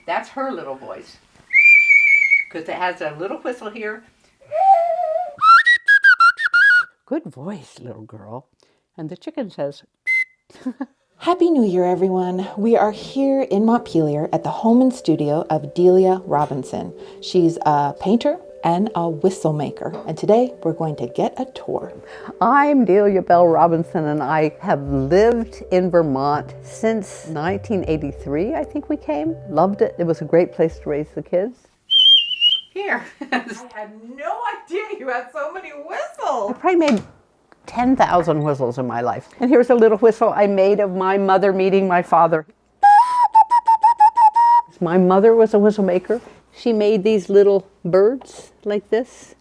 That's her little voice. Because it has a little whistle here. Good voice, little girl. And the chicken says, Happy New Year, everyone. We are here in Montpelier at the home and studio of Delia Robinson. She's a painter and a whistle maker. And today we're going to get a tour. I'm Delia Bell Robinson, and I have lived in Vermont since 1983, I think we came. Loved it. It was a great place to raise the kids. Here. I had no idea you had so many whistles. I probably made 10,000 whistles in my life. And here's a little whistle I made of my mother meeting my father. My mother was a whistle maker. She made these little birds like this.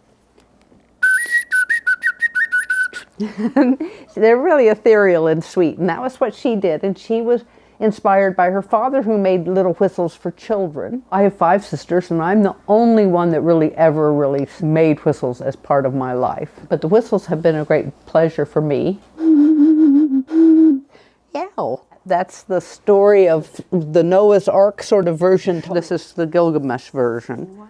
They're really ethereal and sweet, and that was what she did. And she was inspired by her father, who made little whistles for children. I have 5 sisters, and I'm the only one that really ever made whistles as part of my life. But the whistles have been a great pleasure for me. Yow. That's the story of the Noah's Ark sort of version. This is the Gilgamesh version.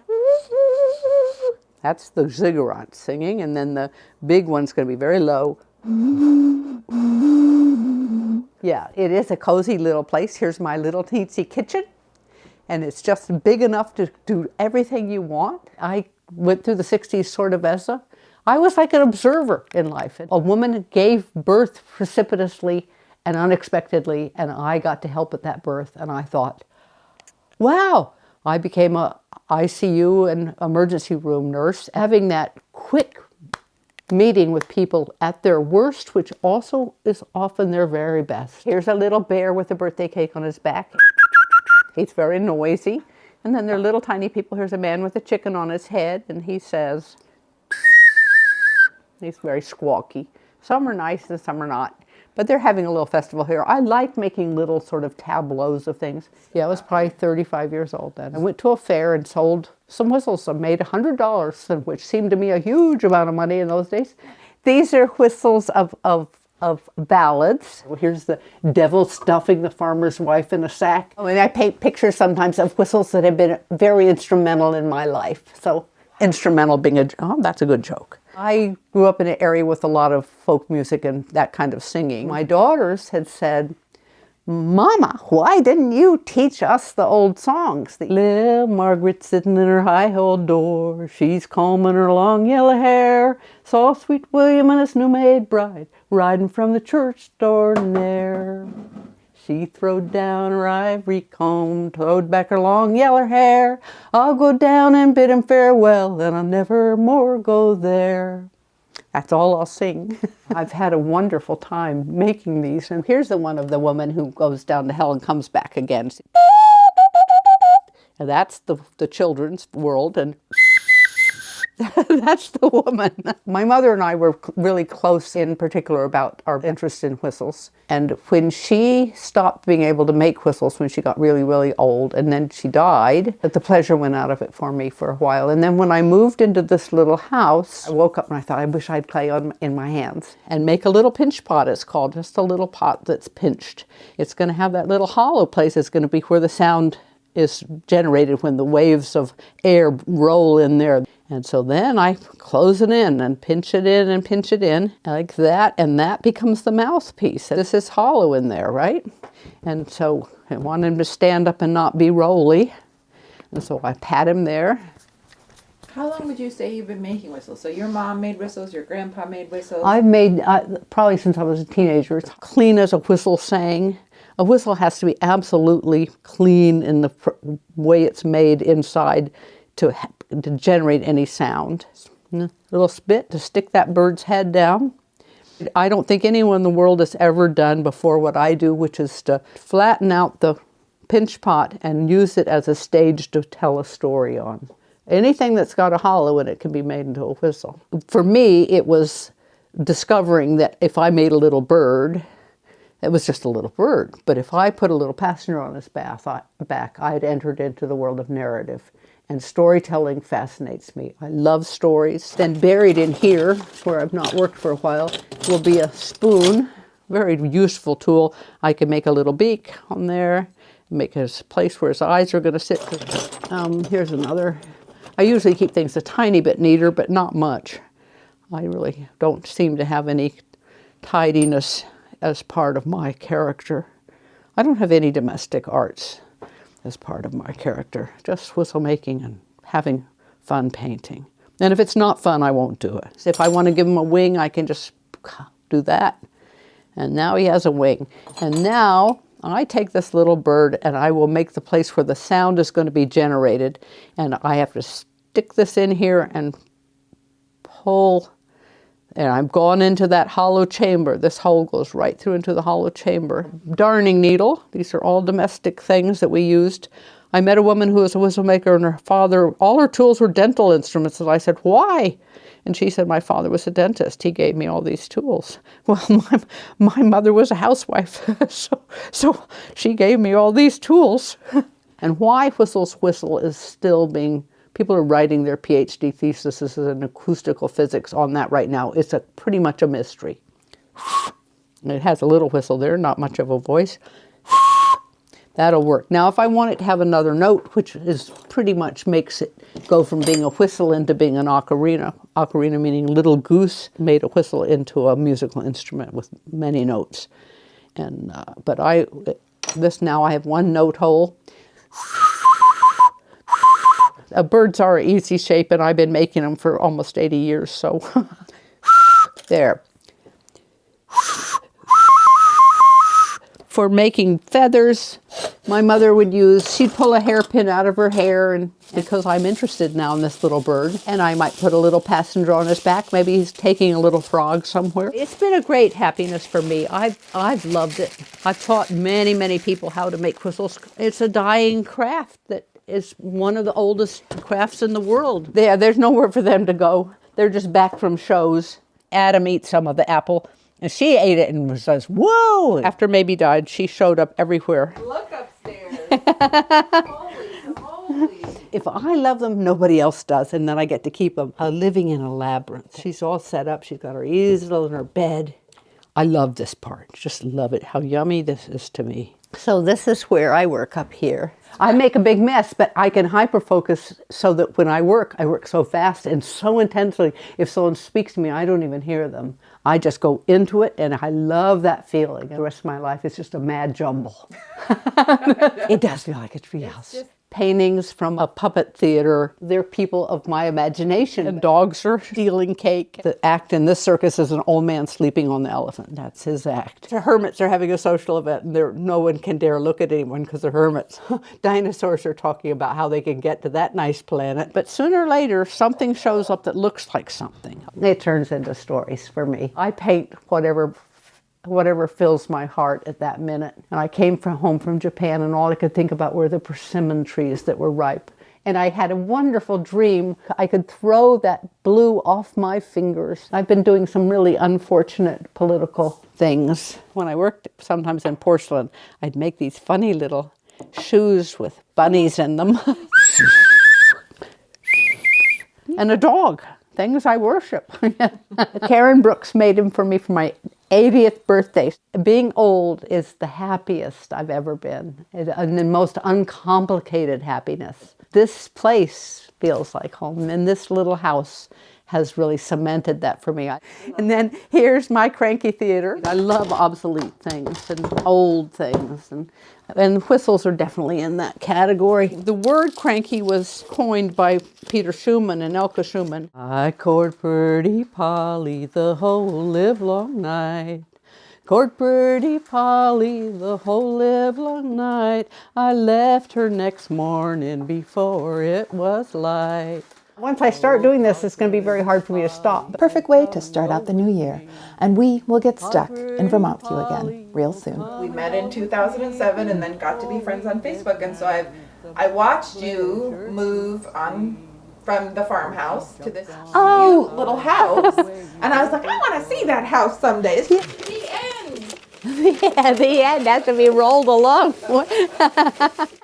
That's the ziggurat singing, and then the big one's going to be very low. Yeah, it is a cozy little place. Here's my little teensy kitchen, and it's just big enough to do everything you want. I went through the 60s sort of I was like an observer in life. A woman gave birth precipitously and unexpectedly, and I got to help at that birth, and I thought, wow. I became a ICU and emergency room nurse, having that quick meeting with people at their worst, which also is often their very best. Here's a little bear with a birthday cake on his back. He's very noisy. And then there are little tiny people. Here's a man with a chicken on his head, and he says, he's very squawky. Some are nice and some are not. But they're having a little festival here. I like making little sort of tableaus of things. Yeah, I was probably 35 years old then. I went to a fair and sold some whistles. I made $100, which seemed to me a huge amount of money in those days. These are whistles of ballads. Here's the devil stuffing the farmer's wife in a sack. I mean, I paint pictures sometimes of whistles that have been very instrumental in my life. So instrumental being that's a good joke. I grew up in an area with a lot of folk music and that kind of singing. My daughters had said, Mama, why didn't you teach us the old songs? Little Margaret sitting in her high-hole door, she's combing her long yellow hair, saw sweet William and his new-made bride riding from the church door there. She throwed down her ivory comb, throwed back her long yellow hair. I'll go down and bid him farewell, and I'll never more go there. That's all I'll sing. I've had a wonderful time making these. And here's the one of the woman who goes down to hell and comes back again. And that's the children's world, and that's the woman. My mother and I were really close, in particular about our interest in whistles. And when she stopped being able to make whistles, when she got really, really old, and then she died, the pleasure went out of it for me for a while. And then when I moved into this little house, I woke up and I thought, I wish I'd play in my hands and make a little pinch pot, it's called, just a little pot that's pinched. It's going to have that little hollow place. It's going to be where the sound is generated when the waves of air roll in there. And so then I close it in and pinch it in and pinch it in like that, and that becomes the mouthpiece. This is hollow in there, right? And so I want him to stand up and not be rolly. And so I pat him there. How long would you say you've been making whistles? So your mom made whistles, your grandpa made whistles? I've made, probably since I was a teenager, it's clean as a whistle sang. A whistle has to be absolutely clean in the way it's made inside to generate any sound. A little spit to stick that bird's head down. I don't think anyone in the world has ever done before what I do, which is to flatten out the pinch pot and use it as a stage to tell a story on. Anything that's got a hollow in it can be made into a whistle. For me, it was discovering that if I made a little bird, it was just a little bird. But if I put a little passenger on his back, I'd entered into the world of narrative. And storytelling fascinates me. I love stories. Then buried in here, where I've not worked for a while, will be a spoon. Very useful tool. I can make a little beak on there. make a place where his eyes are going to sit. Here's another. I usually keep things a tiny bit neater, but not much. I really don't seem to have any tidiness as part of my character. I don't have any domestic arts as part of my character, just whistle making and having fun painting. And if it's not fun, I won't do it. If I want to give him a wing, I can just do that. And now he has a wing. And now I take this little bird and I will make the place where the sound is going to be generated. And I have to stick this in here and pull. And I've gone into that hollow chamber. This hole goes right through into the hollow chamber. Darning needle. These are all domestic things that we used. I met a woman who was a whistle maker, and her father, all her tools were dental instruments. And I said, why? And she said, my father was a dentist. He gave me all these tools. Well, my mother was a housewife, so she gave me all these tools. And why Whistle's Whistle is still being, people are writing their PhD theses in acoustical physics on that right now. It's pretty much a mystery. And it has a little whistle there, not much of a voice. That'll work. Now, if I want it to have another note, which is pretty much makes it go from being a whistle into being an ocarina. Ocarina meaning little goose made a whistle into a musical instrument with many notes. And but now I have one note hole. Birds are an easy shape, and I've been making them for almost 80 years. So there. For making feathers, my mother would she'd pull a hairpin out of her hair, and because I'm interested now in this little bird, and I might put a little passenger on his back. Maybe he's taking a little frog somewhere. It's been a great happiness for me. I've loved it. I've taught many, many people how to make whistles. It's a dying craft that is one of the oldest crafts in the world. There's nowhere for them to go. They're just back from shows. Adam eats some of the apple. And she ate it and says, whoa! After Maybe died, she showed up everywhere. Look upstairs. Holy. If I love them, nobody else does, and then I get to keep them living in a labyrinth. She's all set up. She's got her easel and her bed. I love this part. Just love it. How yummy this is to me. So this is where I work up here. I make a big mess, but I can hyper-focus so that when I work so fast and so intensely. If someone speaks to me, I don't even hear them. I just go into it, and I love that feeling. The rest of my life is just a mad jumble. It does feel like it's real. Paintings from a puppet theater. They're people of my imagination. And dogs are stealing cake. The act in this circus is an old man sleeping on the elephant. That's his act. The hermits are having a social event, and no one can dare look at anyone because they're hermits. Dinosaurs are talking about how they can get to that nice planet. But sooner or later, something shows up that looks like something. It turns into stories for me. I paint whatever fills my heart at that minute. And I came home from Japan, and all I could think about were the persimmon trees that were ripe. And I had a wonderful dream. I could throw that blue off my fingers. I've been doing some really unfortunate political things. When I worked sometimes in porcelain, I'd make these funny little shoes with bunnies in them. And a dog. Things I worship. Karen Brooks made him for me for my 80th birthday. Being old is the happiest I've ever been, and the most uncomplicated happiness. This place feels like home, and this little house has really cemented that for me. And then here's my cranky theater. I love obsolete things and old things, and whistles are definitely in that category. The word cranky was coined by Peter Schumann and Elke Schumann. I court pretty Polly the whole livelong night. Court pretty Polly the whole livelong night. I left her next morning before it was light. Once I start doing this, it's going to be very hard for me to stop. The perfect way to start out the new year. And we will get stuck in Vermont with you again real soon. We met in 2007 and then got to be friends on Facebook. And so I watched you move on from the farmhouse to this cute little house. And I was like, I want to see that house someday. It's the end. Yeah, the end has to be rolled along.